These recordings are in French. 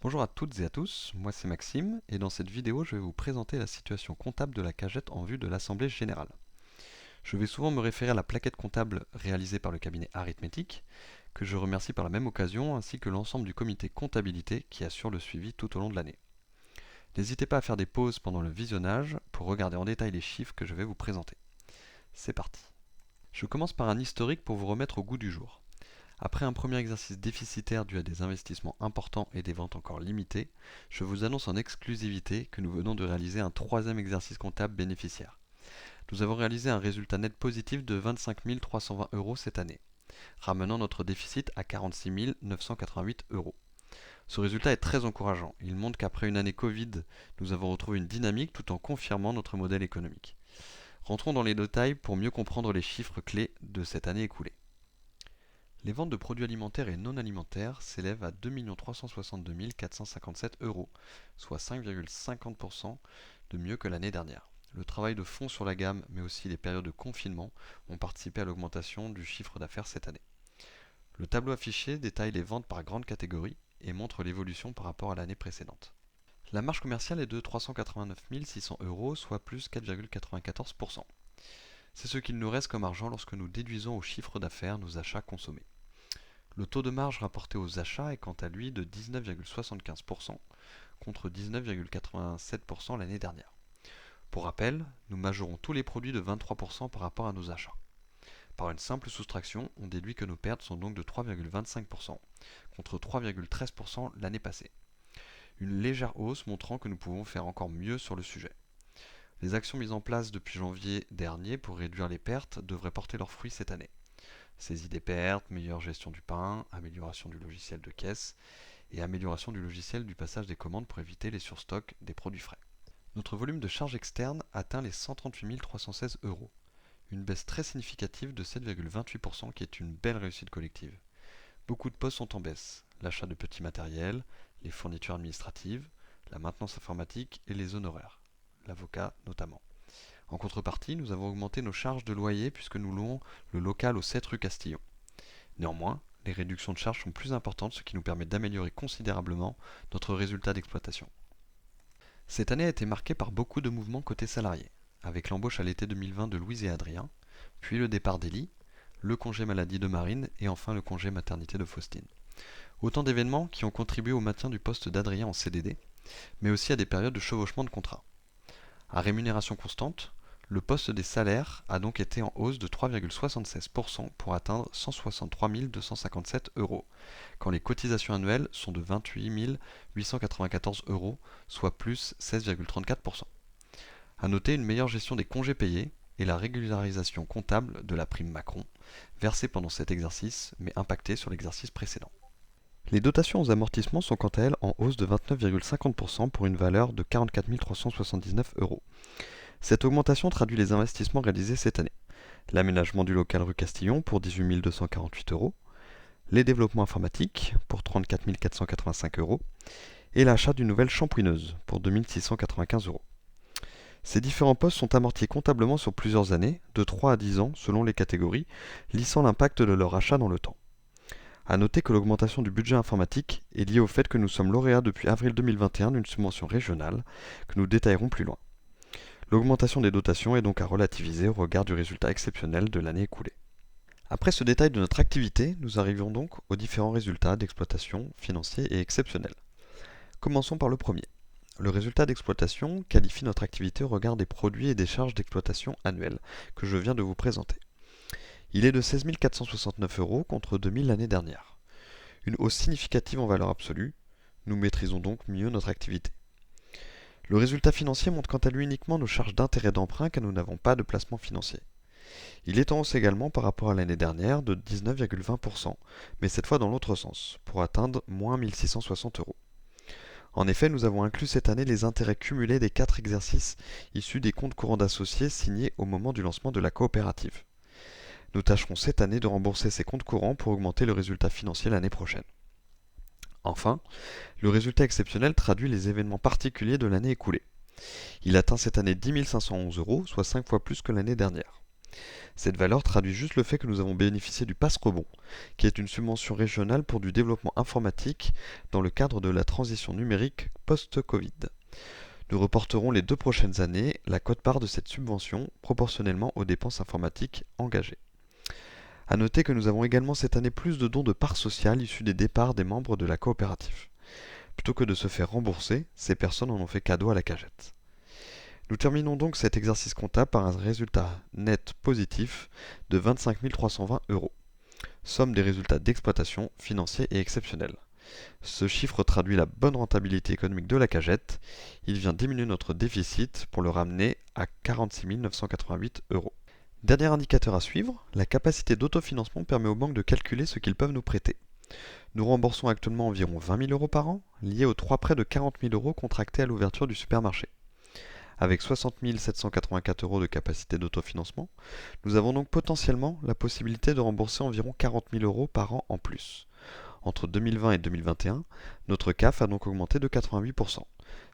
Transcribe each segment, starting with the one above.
Bonjour à toutes et à tous, moi c'est Maxime et dans cette vidéo je vais vous présenter la situation comptable de la Cagette en vue de l'Assemblée Générale. Je vais souvent me référer à la plaquette comptable réalisée par le cabinet Arithmétique, que je remercie par la même occasion, ainsi que l'ensemble du comité comptabilité qui assure le suivi tout au long de l'année. N'hésitez pas à faire des pauses pendant le visionnage pour regarder en détail les chiffres que je vais vous présenter. C'est parti. Je commence par un historique pour vous remettre au goût du jour. Après un premier exercice déficitaire dû à des investissements importants et des ventes encore limitées, je vous annonce en exclusivité que nous venons de réaliser un troisième exercice comptable bénéficiaire. Nous avons réalisé un résultat net positif de 25 320 euros cette année, ramenant notre déficit à 46 988 euros. Ce résultat est très encourageant. Il montre qu'après une année Covid, nous avons retrouvé une dynamique tout en confirmant notre modèle économique. Rentrons dans les détails pour mieux comprendre les chiffres clés de cette année écoulée. Les ventes de produits alimentaires et non alimentaires s'élèvent à 2 362 457 euros, soit 5,50% de mieux que l'année dernière. Le travail de fond sur la gamme, mais aussi les périodes de confinement, ont participé à l'augmentation du chiffre d'affaires cette année. Le tableau affiché détaille les ventes par grande catégorie et montre l'évolution par rapport à l'année précédente. La marge commerciale est de 389 600 euros, soit plus 4,94%. C'est ce qu'il nous reste comme argent lorsque nous déduisons au chiffre d'affaires nos achats consommés. Le taux de marge rapporté aux achats est quant à lui de 19,75% contre 19,87% l'année dernière. Pour rappel, nous majorons tous les produits de 23% par rapport à nos achats. Par une simple soustraction, on déduit que nos pertes sont donc de 3,25% contre 3,13% l'année passée. Une légère hausse montrant que nous pouvons faire encore mieux sur le sujet. Les actions mises en place depuis janvier dernier pour réduire les pertes devraient porter leurs fruits cette année. Saisie des pertes, meilleure gestion du pain, amélioration du logiciel de caisse et amélioration du logiciel du passage des commandes pour éviter les surstocks des produits frais. Notre volume de charges externes atteint les 138 316 euros, une baisse très significative de 7,28% qui est une belle réussite collective. Beaucoup de postes sont en baisse, l'achat de petits matériels, les fournitures administratives, la maintenance informatique et les honoraires, l'avocat notamment. En contrepartie, nous avons augmenté nos charges de loyer puisque nous louons le local au 7 rue Castillon. Néanmoins, les réductions de charges sont plus importantes, ce qui nous permet d'améliorer considérablement notre résultat d'exploitation. Cette année a été marquée par beaucoup de mouvements côté salariés, avec l'embauche à l'été 2020 de Louise et Adrien, puis le départ d'Élie, le congé maladie de Marine et enfin le congé maternité de Faustine. Autant d'événements qui ont contribué au maintien du poste d'Adrien en CDD, mais aussi à des périodes de chevauchement de contrat. À rémunération constante, le poste des salaires a donc été en hausse de 3,76% pour atteindre 163 257 euros, quand les cotisations annuelles sont de 28 894 euros, soit plus 16,34%. A noter une meilleure gestion des congés payés et la régularisation comptable de la prime Macron, versée pendant cet exercice mais impactée sur l'exercice précédent. Les dotations aux amortissements sont quant à elles en hausse de 29,50% pour une valeur de 44 379 euros. Cette augmentation traduit les investissements réalisés cette année. L'aménagement du local rue Castillon pour 18 248 euros, les développements informatiques pour 34 485 euros et l'achat d'une nouvelle shampouineuse pour 2 695 euros. Ces différents postes sont amortis comptablement sur plusieurs années, de 3 à 10 ans selon les catégories, lissant l'impact de leur achat dans le temps. A noter que l'augmentation du budget informatique est liée au fait que nous sommes lauréats depuis avril 2021 d'une subvention régionale que nous détaillerons plus loin. L'augmentation des dotations est donc à relativiser au regard du résultat exceptionnel de l'année écoulée. Après ce détail de notre activité, nous arrivons donc aux différents résultats d'exploitation financiers et exceptionnels. Commençons par le premier. Le résultat d'exploitation qualifie notre activité au regard des produits et des charges d'exploitation annuelles que je viens de vous présenter. Il est de 16 469 euros contre 2 000 l'année dernière. Une hausse significative en valeur absolue, nous maîtrisons donc mieux notre activité. Le résultat financier montre quant à lui uniquement nos charges d'intérêt d'emprunt car nous n'avons pas de placement financier. Il est en hausse également par rapport à l'année dernière de 19,20%, mais cette fois dans l'autre sens, pour atteindre moins 1660 euros. En effet, nous avons inclus cette année les intérêts cumulés des 4 exercices issus des comptes courants d'associés signés au moment du lancement de la coopérative. Nous tâcherons cette année de rembourser ces comptes courants pour augmenter le résultat financier l'année prochaine. Enfin, le résultat exceptionnel traduit les événements particuliers de l'année écoulée. Il atteint cette année 10 511 euros, soit 5 fois plus que l'année dernière. Cette valeur traduit juste le fait que nous avons bénéficié du Pass Rebond, qui est une subvention régionale pour du développement informatique dans le cadre de la transition numérique post-Covid. Nous reporterons les 2 prochaines années la quote-part de cette subvention proportionnellement aux dépenses informatiques engagées. A noter que nous avons également cette année plus de dons de parts sociales issus des départs des membres de la coopérative. Plutôt que de se faire rembourser, ces personnes en ont fait cadeau à la cagette. Nous terminons donc cet exercice comptable par un résultat net positif de 25 320 euros, somme des résultats d'exploitation financiers et exceptionnels. Ce chiffre traduit la bonne rentabilité économique de la cagette. Il vient diminuer notre déficit pour le ramener à 46 988 euros. Dernier indicateur à suivre, la capacité d'autofinancement permet aux banques de calculer ce qu'ils peuvent nous prêter. Nous remboursons actuellement environ 20 000 euros par an, liés aux 3 prêts de 40 000 euros contractés à l'ouverture du supermarché. Avec 60 784 euros de capacité d'autofinancement, nous avons donc potentiellement la possibilité de rembourser environ 40 000 euros par an en plus. Entre 2020 et 2021, notre CAF a donc augmenté de 88%,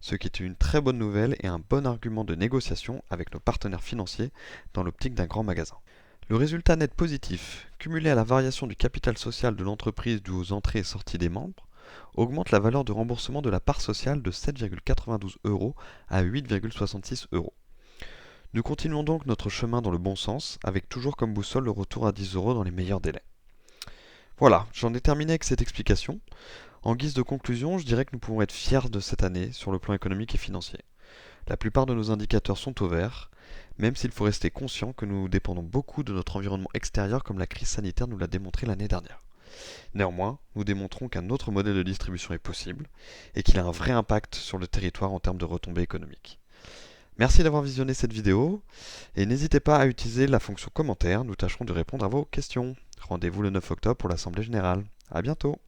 ce qui est une très bonne nouvelle et un bon argument de négociation avec nos partenaires financiers dans l'optique d'un grand magasin. Le résultat net positif, cumulé à la variation du capital social de l'entreprise due aux entrées et sorties des membres, augmente la valeur de remboursement de la part sociale de 7,92 euros à 8,66 euros. Nous continuons donc notre chemin dans le bon sens, avec toujours comme boussole le retour à 10 euros dans les meilleurs délais. Voilà, j'en ai terminé avec cette explication. En guise de conclusion, je dirais que nous pouvons être fiers de cette année sur le plan économique et financier. La plupart de nos indicateurs sont au vert, même s'il faut rester conscient que nous dépendons beaucoup de notre environnement extérieur comme la crise sanitaire nous l'a démontré l'année dernière. Néanmoins, nous démontrons qu'un autre modèle de distribution est possible et qu'il a un vrai impact sur le territoire en termes de retombées économiques. Merci d'avoir visionné cette vidéo et n'hésitez pas à utiliser la fonction commentaire, nous tâcherons de répondre à vos questions. Rendez-vous le 9 octobre pour l'Assemblée Générale. À bientôt!